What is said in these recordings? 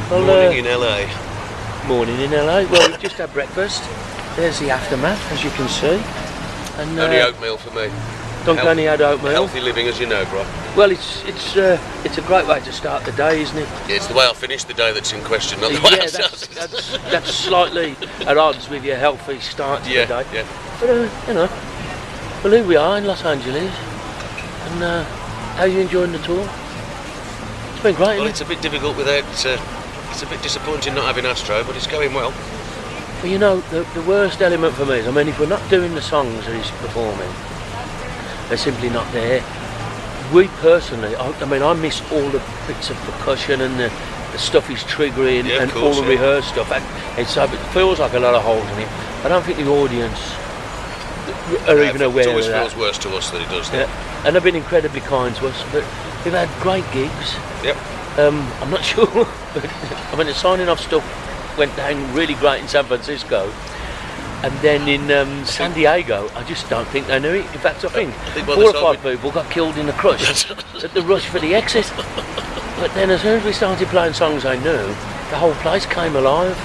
Well, morning in LA. Morning in LA. Well, we've just had breakfast. There's the aftermath, as you can see. And Only oatmeal for me. Duncan only had oatmeal. Healthy living, as you know, bro. Well, it's a great way to start the day, isn't it? Yeah, it's the way I finish the day that's in question, not the way I start it. That's slightly at odds with your healthy start to the day. Yeah. But you know, well, here we are in Los Angeles. And how are you enjoying the tour? It's been great. Well, it's a bit difficult without. It's a bit disappointing not having Astro, but it's going well. Well, you know, the worst element for me is, I mean, if we're not doing the songs that he's performing, they're simply not there. We personally, I mean, I miss all the bits of percussion and the stuff he's triggering and all the rehearsed stuff. It feels like a lot of holes in it. I don't think the audience are even aware of that. It always feels worse to us that he does that. Yeah. And they've been incredibly kind to us, but we've had great gigs. Yep. I'm not sure, but I mean, the signing off stuff went down really great in San Francisco. And then in San Diego, I just don't think they knew it. In fact, I think 4 or 5 people got killed in the crush at the rush for the exit. But then as soon as we started playing songs I knew, the whole place came alive.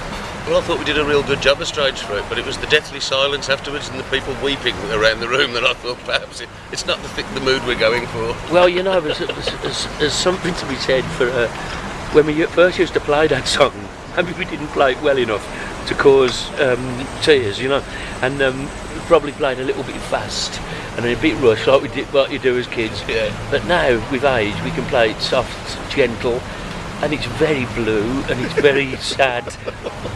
Well, I thought we did a real good job of stage fright, but it was the deathly silence afterwards and the people weeping around the room that I thought perhaps it's not the mood we're going for. Well, you know, there's something to be said for when we first used to play that song. Maybe we didn't play it well enough to cause tears, you know, and we probably played a little bit fast and a bit rushed, like we did, what you do as kids. Yeah. But now, with age, we can play it soft, gentle, and it's very blue and it's very sad,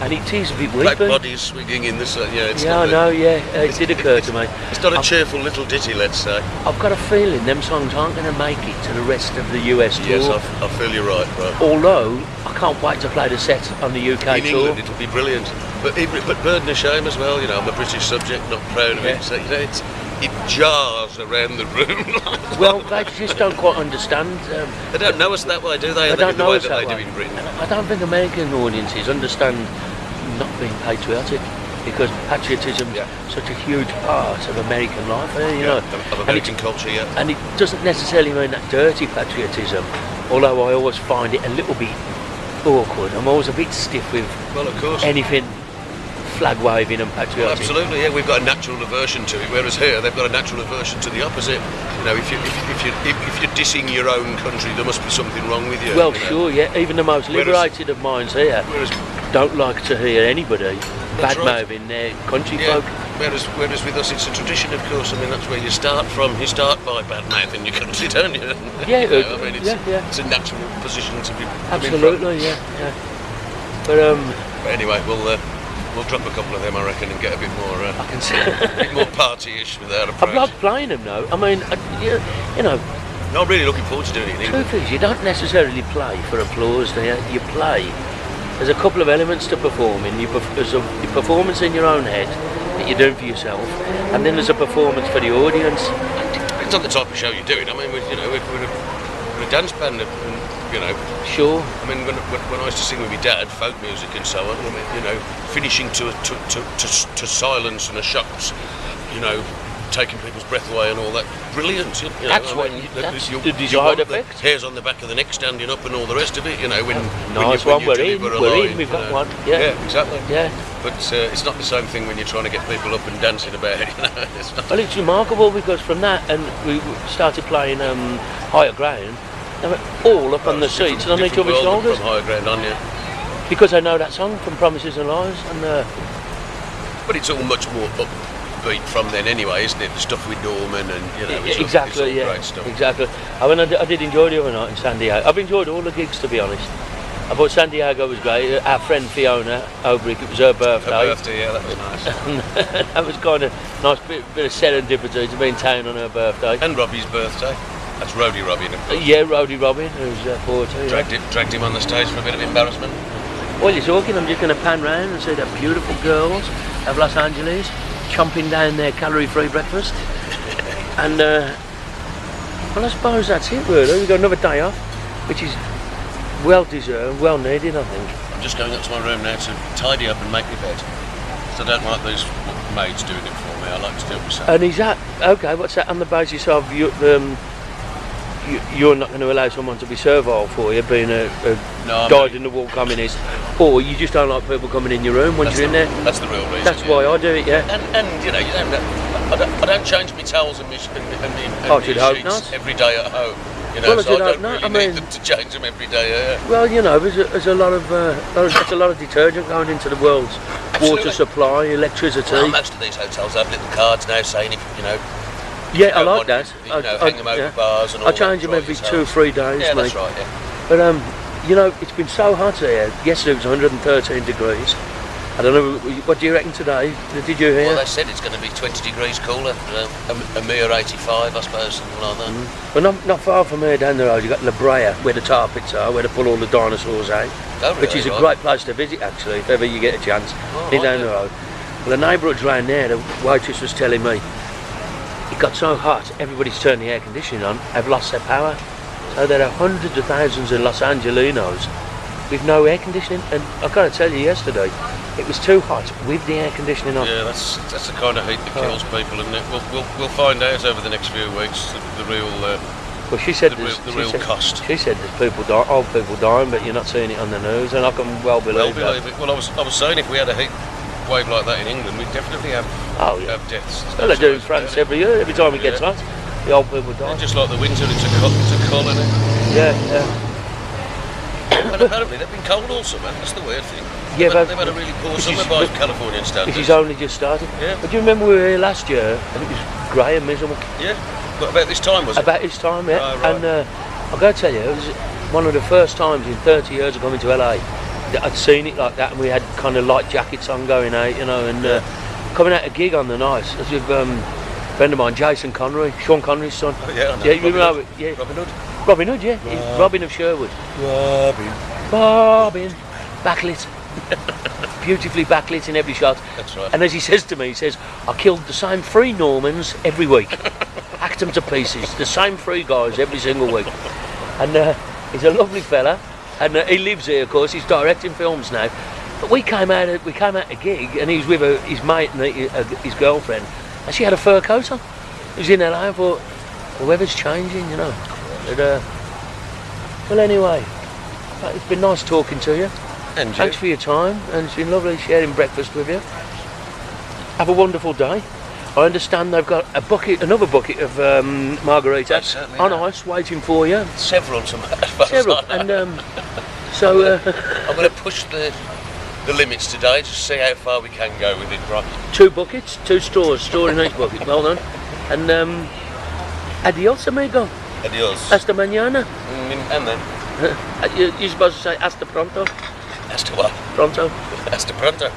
and it is a bit weepy. Like bodies swinging in the sun. Yeah, it's I know. Yeah, it did occur to me. It's not a cheerful little ditty, let's say. I've got a feeling them songs aren't going to make it to the rest of the US tour. Yes, I feel you're right, bro. Although I can't wait to play the set on the UK tour. In England, it'll be brilliant. But burden of shame as well. You know, I'm a British subject, not proud of it. So you know, it jars around the room. Well, they just don't quite understand. They don't know us that way, do they? They don't know us that way. They do in Britain. I don't think American audiences understand not being patriotic, because patriotism is such a huge part of American life. You know, of American culture. Yeah. And it doesn't necessarily mean that dirty patriotism. Although I always find it a little bit awkward. I'm always a bit stiff with of course. Anything flag waving and patriotic. Well, absolutely, yeah. We've got a natural aversion to it, whereas here they've got a natural aversion to the opposite. You know, if you're dissing your own country, there must be something wrong with you. Well, you know? Sure, yeah. Even the most liberated of minds here don't like to hear anybody bad-mouthing their country folk. Whereas with us, it's a tradition, of course. I mean, that's where you start from. You start by bad-mouthing your country, don't you? Yeah, you know, I mean, it's a natural position to be. Absolutely, yeah. But anyway, we'll drop a couple of them, I reckon, and get a bit more. I can see a bit more party-ish with our approach. I've loved playing them, though. I mean, you know. No, I'm really looking forward to doing it. Truth is, you don't necessarily play for applause. You play. There's a couple of elements to performing. There's a performance in your own head that you're doing for yourself, and then there's a performance for the audience. It's not the type of show you're doing. I mean, we're a dance band, and you know. Sure. I mean, when I used to sing with my dad, folk music and so on, I mean, you know, finishing to silence and a shots, you know, taking people's breath away and all that. Brilliant. You know, that's the desired effect. The hairs on the back of the neck standing up and all the rest of it, you know. Nice one, we're in, we've got one. Yeah, exactly. Yeah. But it's not the same thing when you're trying to get people up and dancing about it, you know. Well, it's remarkable, because from that, and we started playing Higher Ground, they were all up on the seats and on each other's shoulders. From Higher Ground on, because I know that song from Promises and Lies. But it's all much more upbeat from then anyway, isn't it? The stuff with Norman and, you know, it's exactly, all great stuff. Exactly. I mean, I did enjoy the other night in San Diego. I've enjoyed all the gigs, to be honest. I thought San Diego was great. Our friend Fiona Obrick, it was her birthday. Her birthday, yeah, that was nice. That was kind of nice bit of serendipity to be in town on her birthday. And Robbie's birthday. That's Roadie Robin, of course. Yeah, Roadie Robin, who's 40. Dragged him on the stage for a bit of embarrassment. While you're talking, I'm just going to pan round and see the beautiful girls of Los Angeles chomping down their calorie-free breakfast. And, well, I suppose that's it, really. We've got another day off, which is well-deserved, well-needed, I think. I'm just going up to my room now to tidy up and make my bed. So I don't like these maids doing it for me. I like to do it myself. And is that, okay, what's that on the basis of you're not going to allow someone to be servile for you, being a died in the war communist, or you just don't like people coming in your room when you're in there. That's the real reason. That's why I do it, yeah. And you know, I don't change my towels and my sheets every day at home. You know, Well, so I don't no, really I mean- need them to change them every day. Yeah. Well, you know, there's a lot of there's a lot of detergent going into the world's water supply, electricity. Well, most of these hotels have little cards now saying, if you know, Yeah, I don't like want that. it, you know, hang them over bars and all I change that, them every dry 2 or 3 days, Yeah, mate. that's right. Yeah. But you know, it's been so hot here. Yesterday it was 113 degrees. I don't know. What do you reckon today? Did you hear? Well, they said it's going to be 20 degrees cooler, a mere 85, I suppose, something like that. Well, not far from here down the road, you've got La Brea, where the tar pits are, where they pull all the dinosaurs out. Oh, really? Which is a great place to visit, actually, if ever you get a chance. Down the road. Well, the neighbourhoods round there, the waitress was telling me, it got so hot, everybody's turned the air conditioning on, have lost their power. So there are hundreds of thousands of Los Angelinos with no air conditioning. And I've got to tell you, yesterday, it was too hot with the air conditioning on. Yeah, that's the kind of heat that kills people, isn't it? We'll find out over the next few weeks the real Well, she said the real cost. She said there's old people dying, but you're not seeing it on the news, and I can well believe that. Well, I was saying if we had a heat wave like that in England, we'd definitely have deaths. Well, they do in France every year. Every time it gets hot, the old people die. Just like the winter, it's a cull, isn't it? Yeah. And apparently they've been cold all summer. That's the weird thing. Yeah, they've had a really poor summer by Californian standards. This is only just started. Yeah. But do you remember we were here last year and it was grey and miserable? Yeah. But about this time, was it? About this time, yeah. Oh, right. And I've got to tell you, it was one of the first times in 30 years of coming to LA that I'd seen it like that, and we had kind of light jackets on going out, you know, and coming out a gig on the night. I was with a friend of mine, Jason Connery, Sean Connery's son. Oh, yeah, I know. Yeah, you remember? Yeah. Robin Hood. Robin Hood, yeah. Robin of Sherwood. Robin. Backlit. Beautifully backlit in every shot. That's right. And as he says to me, he says, I killed the same 3 Normans every week. Hacked them to pieces. The same 3 guys every single week. And he's a lovely fella. And he lives here, of course. He's directing films now. But we came out a gig, and he was with his mate and his girlfriend, and she had a fur coat on. He was in LA. I thought, the weather's changing, you know. But, well, anyway, it's been nice talking to you. And Thanks for your time, and it's been lovely sharing breakfast with you. Have a wonderful day. I understand they've got another bucket of margarita on ice waiting for you. Several to Several, and so I'm going to push the limits today to see how far we can go with it. Right. 2 buckets, 2 straws, straw in each bucket. Well done. And adios, amigo. Adios. Hasta mañana. And then? You're supposed to say hasta pronto. Hasta what? Pronto. Hasta pronto.